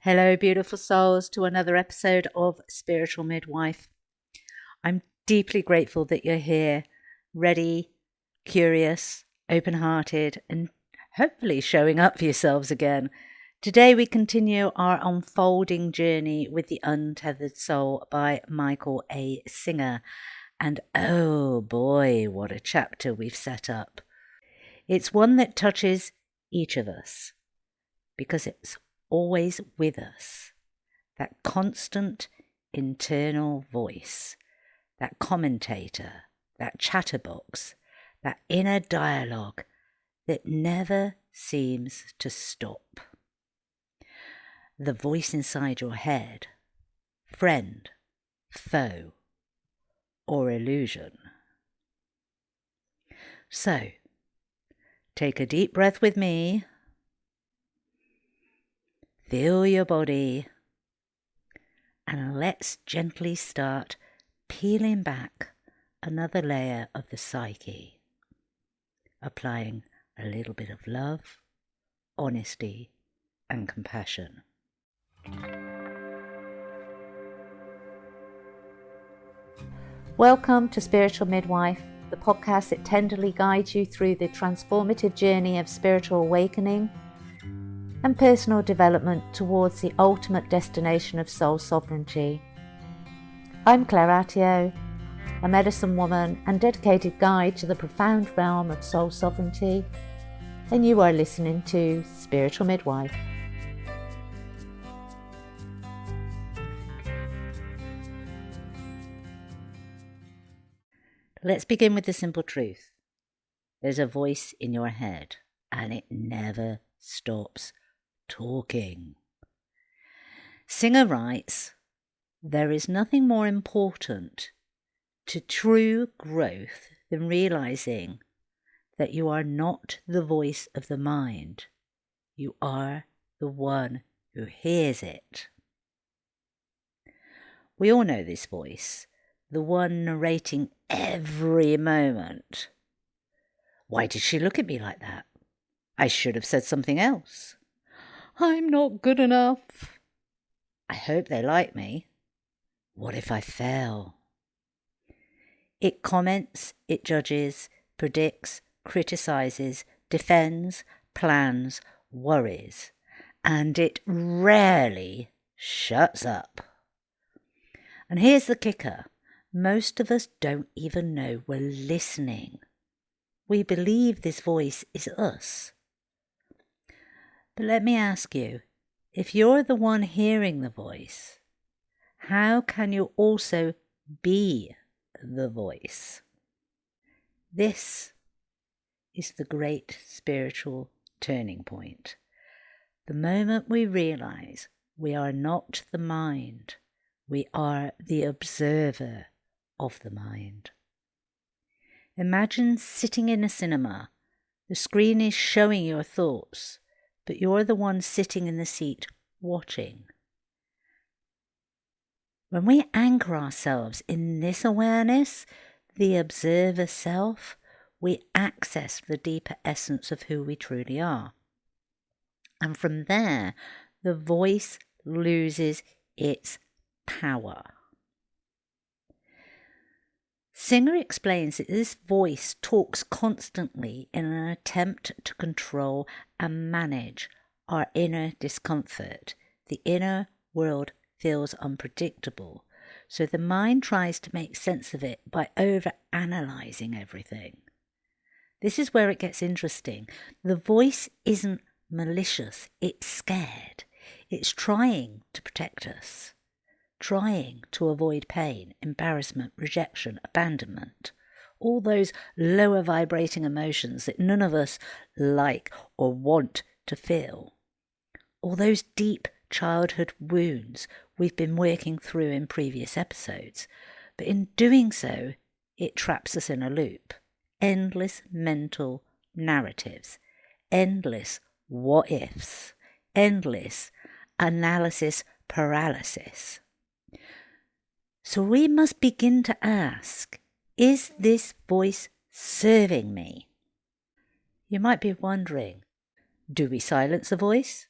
Hello, beautiful souls, to another episode of Spiritual Midwife. I'm deeply grateful that you're here, ready, curious, open-hearted, and hopefully showing up for yourselves again. Today we continue our unfolding journey with the Untethered Soul by Michael A. Singer. And oh boy, what a chapter we've set up. It's one that touches each of us because it's always with us, that constant internal voice, that commentator, that chatterbox, that inner dialogue that never seems to stop. The voice inside your head, friend, foe, or illusion. So, take a deep breath with me. Feel your body, and let's gently start peeling back another layer of the psyche, applying a little bit of love, honesty, and compassion. Welcome to Spiritual Midwife, the podcast that tenderly guides you through the transformative journey of spiritual awakening and personal development towards the ultimate destination of soul sovereignty. I'm Claire Attio, a medicine woman and dedicated guide to the profound realm of soul sovereignty, and you are listening to Spiritual Midwife. Let's begin with the simple truth. There's a voice in your head, and it never stops talking. Singer writes, "There is nothing more important to true growth than realizing that you are not the voice of the mind. You are the one who hears it." We all know this voice, the one narrating every moment. Why did she look at me like that? I should have said something else. I'm not good enough. I hope they like me. What if I fail? It comments, it judges, predicts, criticizes, defends, plans, worries, and it rarely shuts up. And here's the kicker. Most of us don't even know we're listening. We believe this voice is us. But let me ask you, if you're the one hearing the voice, how can you also be the voice? This is the great spiritual turning point. The moment we realize we are not the mind, we are the observer of the mind. Imagine sitting in a cinema. The screen is showing your thoughts, but you're the one sitting in the seat watching. When we anchor ourselves in this awareness, the observer self, we access the deeper essence of who we truly are. And from there, the voice loses its power. Singer explains that this voice talks constantly in an attempt to control and manage our inner discomfort. The inner world feels unpredictable, so the mind tries to make sense of it by over-analysing everything. This is where it gets interesting. The voice isn't malicious, it's scared. It's trying to protect us. Trying to avoid pain, embarrassment, rejection, abandonment, all those lower vibrating emotions that none of us like or want to feel, all those deep childhood wounds we've been working through in previous episodes. But in doing so, it traps us in a loop, endless mental narratives, endless what ifs, endless analysis paralysis. So we must begin to ask, is this voice serving me? You might be wondering, do we silence the voice?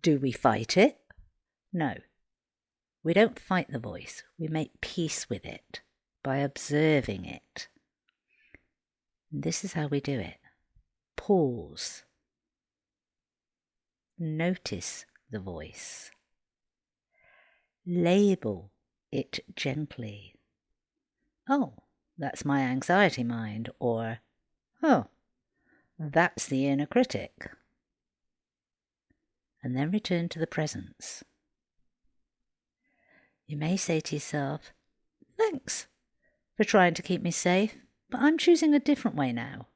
Do we fight it? No, we don't fight the voice. We make peace with it by observing it. And this is how we do it. Pause. Notice the voice. Label it gently. Oh, that's my anxiety mind, or, oh, that's the inner critic. And then return to the presence. You may say to yourself, thanks for trying to keep me safe, but I'm choosing a different way now.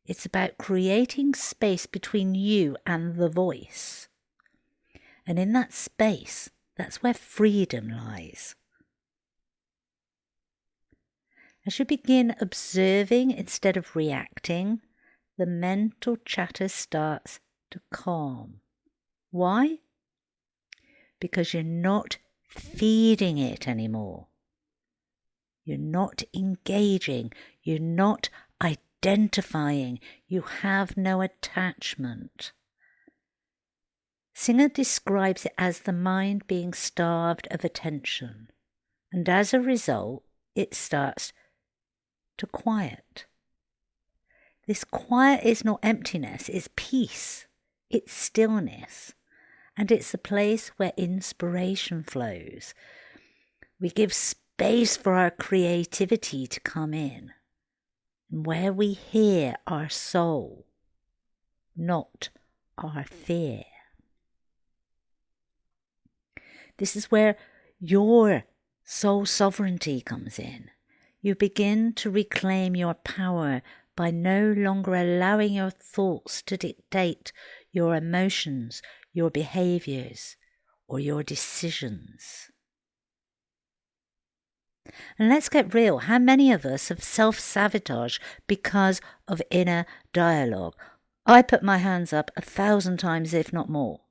It's about creating space between you and the voice. And in that space, that's where freedom lies. As you begin observing instead of reacting, the mental chatter starts to calm. Why? Because you're not feeding it anymore. You're not engaging. You're not identifying. You have no attachment. Singer describes it as the mind being starved of attention, and as a result, it starts to quiet. This quiet is not emptiness, it's peace, it's stillness, and it's a place where inspiration flows. We give space for our creativity to come in, and where we hear our soul, not our fear. This is where your soul sovereignty comes in. You begin to reclaim your power by no longer allowing your thoughts to dictate your emotions, your behaviours, or your decisions. And let's get real. How many of us have self-sabotage because of inner dialogue? I put my hands up 1,000 times, if not more.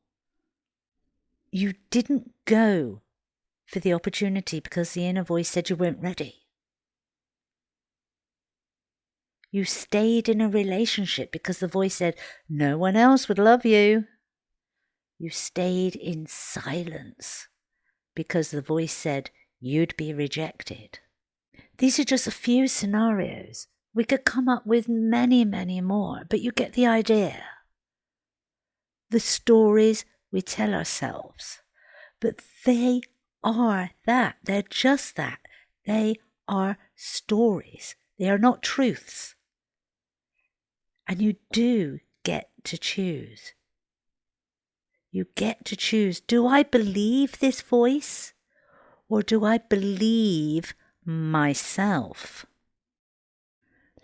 You didn't go for the opportunity because the inner voice said you weren't ready. You stayed in a relationship because the voice said no one else would love you. You stayed in silence because the voice said you'd be rejected. These are just a few scenarios. We could come up with many, many more, but you get the idea. The stories we tell ourselves, but they are that. They're just that. They are stories. They are not truths. And you do get to choose. You get to choose. Do I believe this voice, or do I believe myself?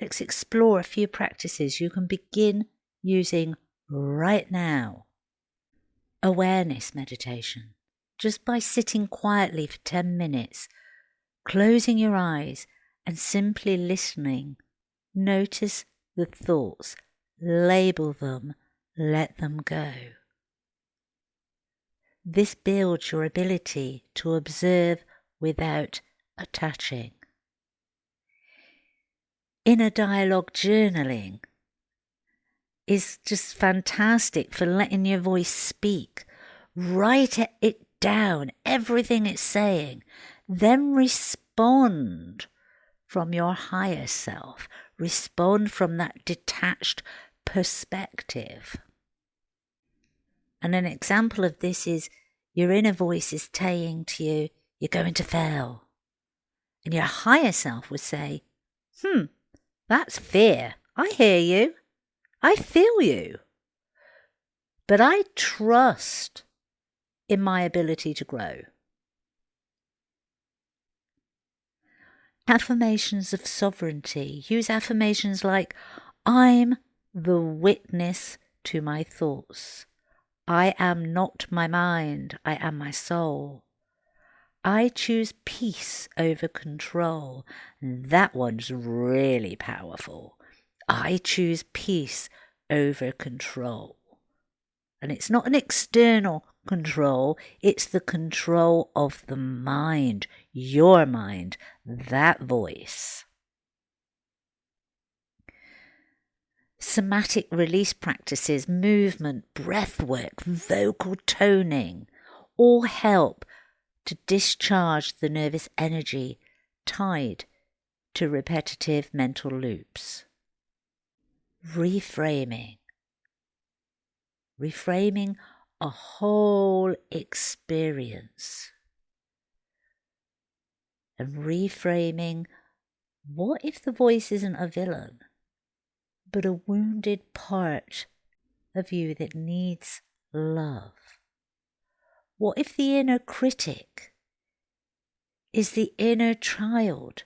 Let's explore a few practices you can begin using right now. Awareness meditation. Just by sitting quietly for 10 minutes, closing your eyes and simply listening, notice the thoughts, label them, let them go. This builds your ability to observe without attaching. Inner dialogue journaling is just fantastic for letting your voice speak. Write it down, everything it's saying. Then respond from your higher self. Respond from that detached perspective. And an example of this is your inner voice is saying to you, you're going to fail. And your higher self would say, that's fear. I hear you. I feel you. But I trust in my ability to grow. Affirmations of sovereignty. Use affirmations like, I'm the witness to my thoughts. I am not my mind. I am my soul. I choose peace over control. That one's really powerful. I choose peace over control. And it's not an external control, it's the control of the mind, your mind, that voice. Somatic release practices, movement, breath work, vocal toning all help to discharge the nervous energy tied to repetitive mental loops. Reframing a whole experience. And reframing, what if the voice isn't a villain, but a wounded part of you that needs love? What if the inner critic is the inner child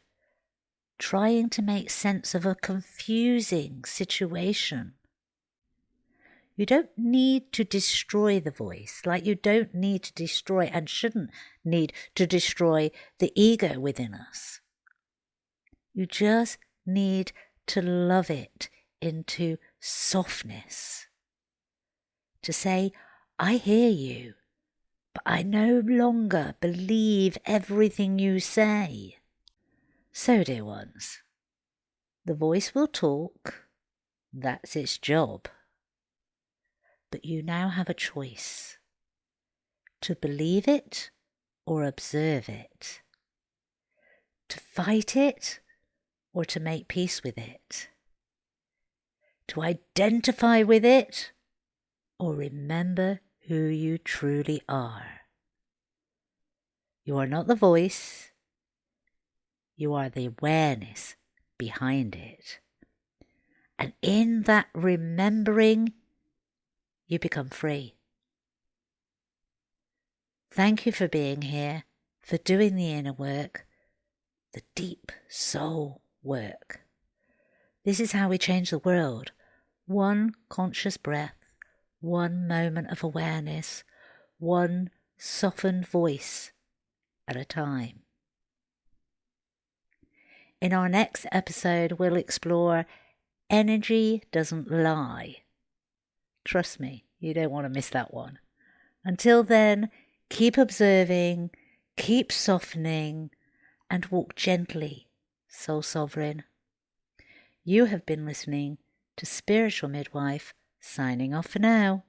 trying to make sense of a confusing situation? You don't need to destroy the voice, like you don't need to destroy and shouldn't need to destroy the ego within us. You just need to love it into softness. To say, I hear you, but I no longer believe everything you say. So, dear ones, the voice will talk. That's its job. But you now have a choice to believe it or observe it, to fight it or to make peace with it, to identify with it or remember who you truly are. You are not the voice, you are the awareness behind it. And in that remembering, you become free. Thank you for being here, for doing the inner work, the deep soul work. This is how we change the world. One conscious breath, one moment of awareness, one softened voice at a time. In our next episode, we'll explore energy doesn't lie. Trust me, you don't want to miss that one. Until then, keep observing, keep softening, and walk gently, Soul Sovereign. You have been listening to Spiritual Midwife, signing off for now.